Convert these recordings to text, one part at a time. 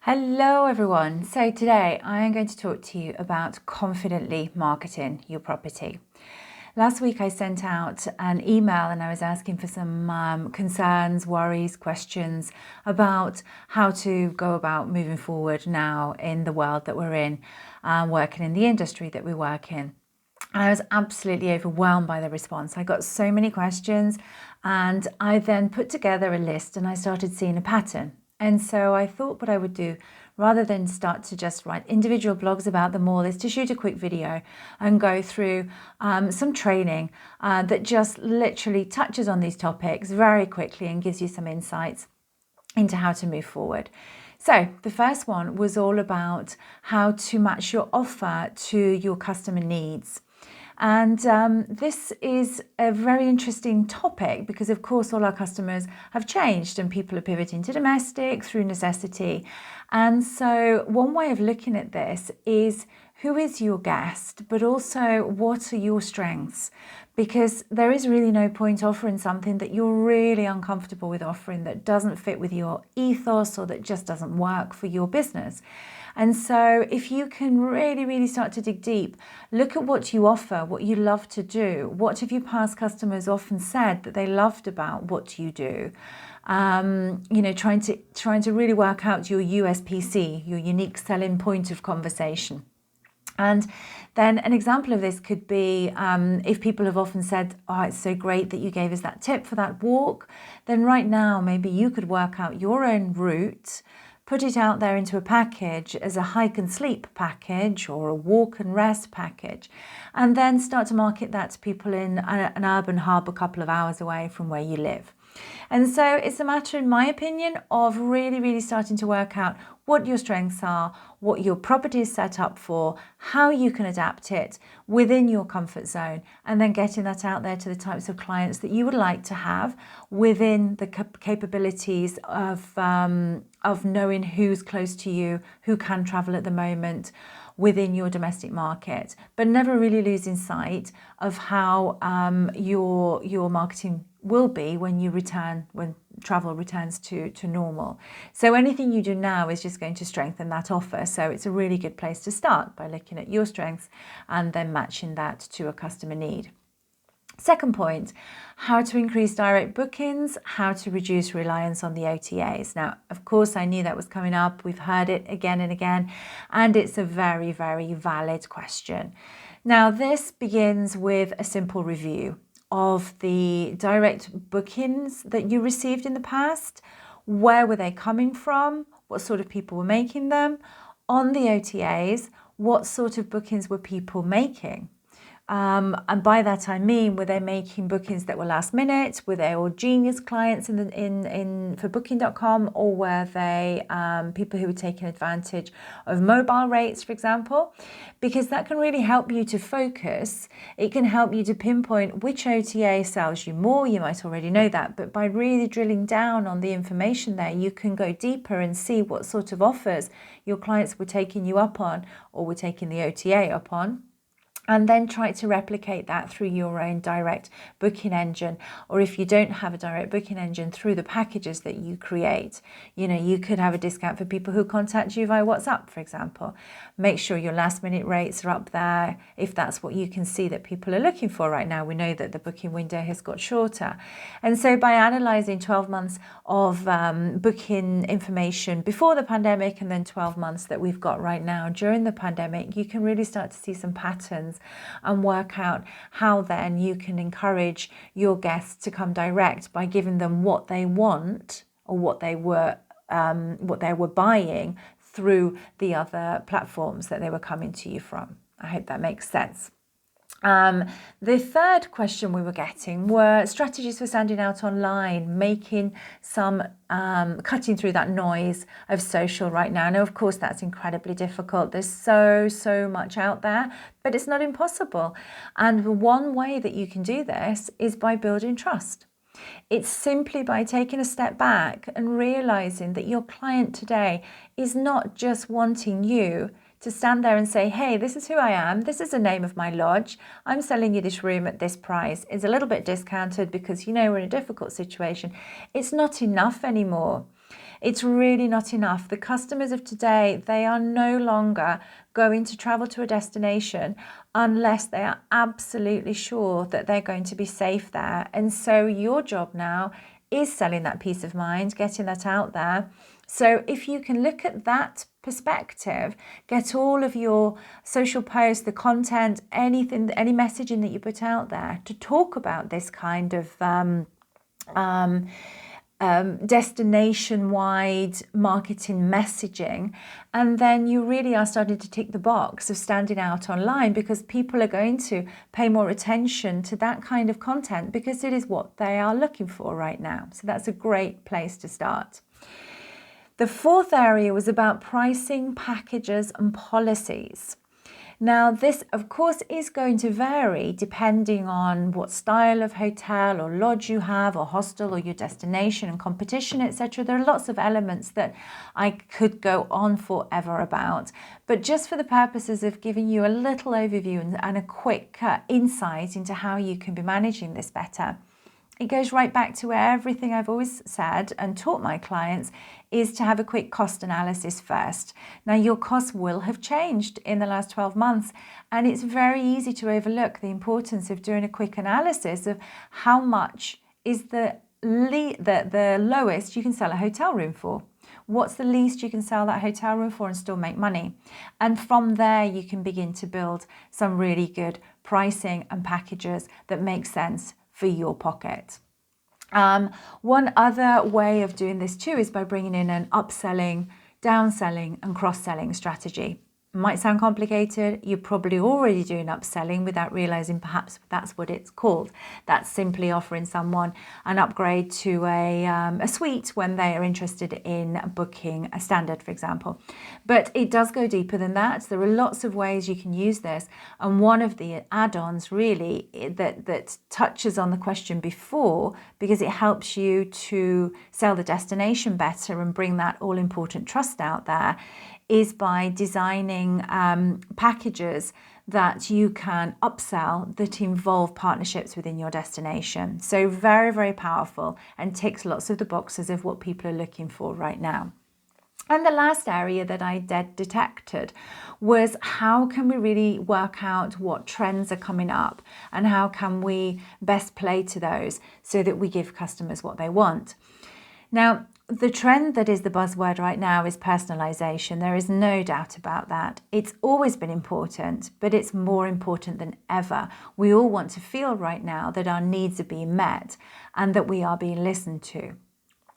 Hello everyone. So today I am going to talk to you about confidently marketing your property. Last week I sent out an email and I was asking for some concerns, worries, questions about how to go about moving forward now in the world that we're in, working in the industry that we work in. And I was absolutely overwhelmed by the response. I got so many questions and I then put together a list and I started seeing a pattern. And so I thought what I would do, rather than start to just write individual blogs about them all, is to shoot a quick video and go through some training that just literally touches on these topics very quickly and gives you some insights into how to move forward. So the first one was all about how to match your offer to your customer needs. And this is a very interesting topic because, of course, all our customers have changed and people are pivoting to domestic through necessity. And so one way of looking at this is who is your guest, but also what are your strengths? Because there is really no point offering something that you're really uncomfortable with offering, that doesn't fit with your ethos or that just doesn't work for your business. And so if you can really start to dig deep, look at what you offer, what you love to do. What have your past customers often said that they loved about what you do? Trying to really work out your USPC, your unique selling point of conversation. And then an example of this could be if people have often said, oh, it's so great that you gave us that tip for that walk, then right now maybe you could work out your own route, put it out there into a package as a hike and sleep package or a walk and rest package, and then start to market that to people in an urban hub a couple of hours away from where you live. And so it's a matter, in my opinion, of really starting to work out what your strengths are, what your property is set up for, how you can adapt it within your comfort zone, and then getting that out there to the types of clients that you would like to have within the capabilities of knowing who's close to you, who can travel at the moment within your domestic market, but never really losing sight of how your marketing will be when travel returns to normal. So anything you do now is just going to strengthen that offer. So it's a really good place to start by looking at your strengths and then matching that to a customer need. Second point, how to increase direct bookings, how to reduce reliance on the OTAs. Now, of course, I knew that was coming up. We've heard it again and again, and it's a very valid question. Now, this begins with a simple review of the direct bookings that you received in the past. Where were they coming from? What sort of people were making them? On the OTAs, what sort of bookings were people making? And by that I mean, were they making bookings that were last minute? Were they all genius clients for Booking.com, or were they people who were taking advantage of mobile rates, for example? Because that can really help you to focus. It can help you to pinpoint which OTA sells you more. You might already know that, but by really drilling down on the information there, you can go deeper and see what sort of offers your clients were taking you up on, or were taking the OTA up on, and then try to replicate that through your own direct booking engine. Or if you don't have a direct booking engine, through the packages that you create. You could have a discount for people who contact you via WhatsApp, for example. Make sure your last minute rates are up there if that's what you can see that people are looking for right now. We know that the booking window has got shorter. And so by analysing 12 months of booking information before the pandemic and then 12 months that we've got right now during the pandemic, you can really start to see some patterns and work out how then you can encourage your guests to come direct by giving them what they want, or what they were buying through the other platforms that they were coming to you from. I hope that makes sense. The third question we were getting were strategies for standing out online, making some cutting through that noise of social right now. Now, of course, that's incredibly difficult. There's so much out there, but it's not impossible. And one way that you can do this is by building trust. It's simply by taking a step back and realizing that your client today is not just wanting you to stand there and say, hey, this is who I am. This is the name of my lodge. I'm selling you this room at this price. It's a little bit discounted because, we're in a difficult situation. It's not enough anymore. It's really not enough. The customers of today, they are no longer going to travel to a destination unless they are absolutely sure that they're going to be safe there. And so your job now is selling that peace of mind, getting that out there. So if you can look at that perspective, get all of your social posts, the content, anything, any messaging that you put out there to talk about this kind of destination-wide marketing messaging, and then you really are starting to tick the box of standing out online, because people are going to pay more attention to that kind of content because it is what they are looking for right now. So that's a great place to start. The fourth area was about pricing, packages, and policies. Now, this, of course, is going to vary depending on what style of hotel or lodge you have, or hostel, or your destination and competition, etc. There are lots of elements that I could go on forever about. But just for the purposes of giving you a little overview and a quick insight into how you can be managing this better, it goes right back to where everything I've always said and taught my clients is to have a quick cost analysis first. Now, your costs will have changed in the last 12 months, and it's very easy to overlook the importance of doing a quick analysis of how much is the lowest you can sell a hotel room for. What's the least you can sell that hotel room for and still make money? And from there, you can begin to build some really good pricing and packages that make sense for your pocket. One other way of doing this too is by bringing in an upselling, downselling, and cross-selling strategy. Might sound complicated. You're probably already doing upselling without realizing perhaps that's what it's called. That's simply offering someone an upgrade to a suite when they are interested in booking a standard, for example. But it does go deeper than that. There are lots of ways you can use this. And one of the add-ons really that touches on the question before, because it helps you to sell the destination better and bring that all-important trust out there, is by designing packages that you can upsell that involve partnerships within your destination. So very, very powerful and ticks lots of the boxes of what people are looking for right now. And the last area that I detected was how can we really work out what trends are coming up and how can we best play to those so that we give customers what they want. Now, the trend that is the buzzword right now is personalization. There is no doubt about that. It's always been important, but it's more important than ever. We all want to feel right now that our needs are being met and that we are being listened to.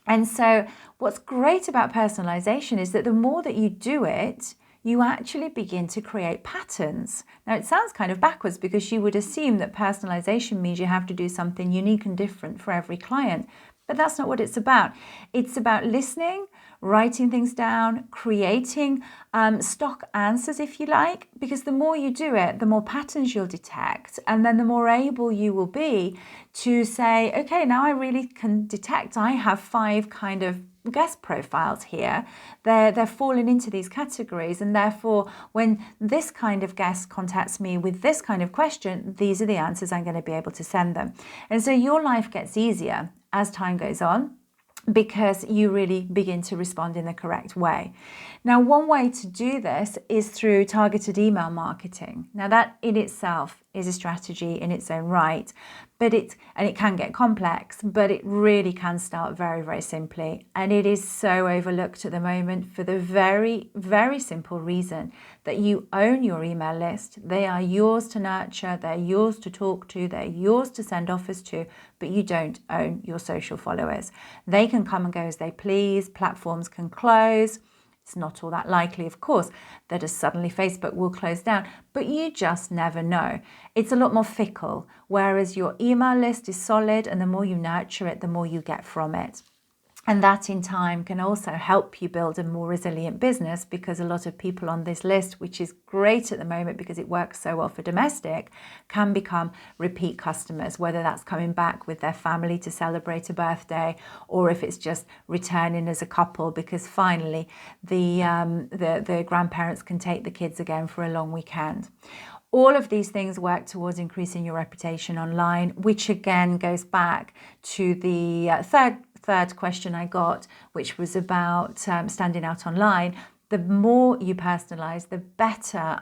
And so what's great about personalization is that the more that you do it, you actually begin to create patterns. Now, it sounds kind of backwards because you would assume that personalization means you have to do something unique and different for every client. But that's not what it's about. It's about listening, writing things down, creating stock answers, if you like, because the more you do it, the more patterns you'll detect. And then the more able you will be to say, okay, now I really can detect I have 5 kind of guest profiles here. They're falling into these categories, and therefore when this kind of guest contacts me with this kind of question, these are the answers I'm going to be able to send them. And so your life gets easier as time goes on because you really begin to respond in the correct way. Now, one way to do this is through targeted email marketing. Now, that in itself is a strategy in its own right, but it can get complex, but it really can start very, very simply. And it is so overlooked at the moment for the very, very simple reason that you own your email list. They are yours to nurture, they're yours to talk to, they're yours to send offers to, but you don't own your social followers. They can come and go as they please, platforms can close. It's not all that likely, of course, that suddenly Facebook will close down, but you just never know. It's a lot more fickle, whereas your email list is solid, and the more you nurture it, the more you get from it. And that in time can also help you build a more resilient business, because a lot of people on this list, which is great at the moment because it works so well for domestic, can become repeat customers, whether that's coming back with their family to celebrate a birthday, or if it's just returning as a couple because finally the grandparents can take the kids again for a long weekend. All of these things work towards increasing your reputation online, which again goes back to the third question I got, which was about standing out online. The more you personalize, the better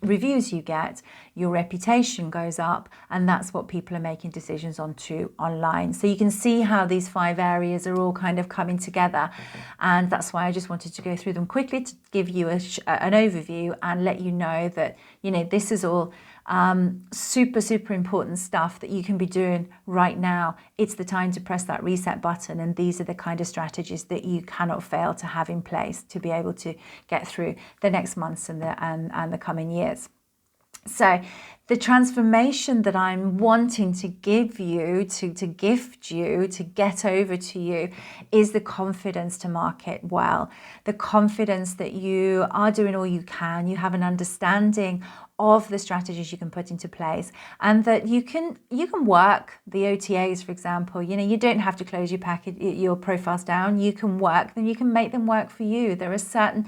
reviews you get, your reputation goes up, and that's what people are making decisions onto online. So you can see how these 5 areas are all kind of coming together, and that's why I just wanted to go through them quickly to give you an overview and let you know that, you know, this is all super important stuff that you can be doing right now. It's the time to press that reset button, and these are the kind of strategies that you cannot fail to have in place to be able to get through the next months and the coming years. So the transformation that I'm wanting to give you, to gift you, to get over to you, is the confidence to market well, the confidence that you are doing all you can, you have an understanding of the strategies you can put into place, and that you can work the OTAs, for example. You know, you don't have to close your profiles down. You can work them, you can make them work for you. There are certain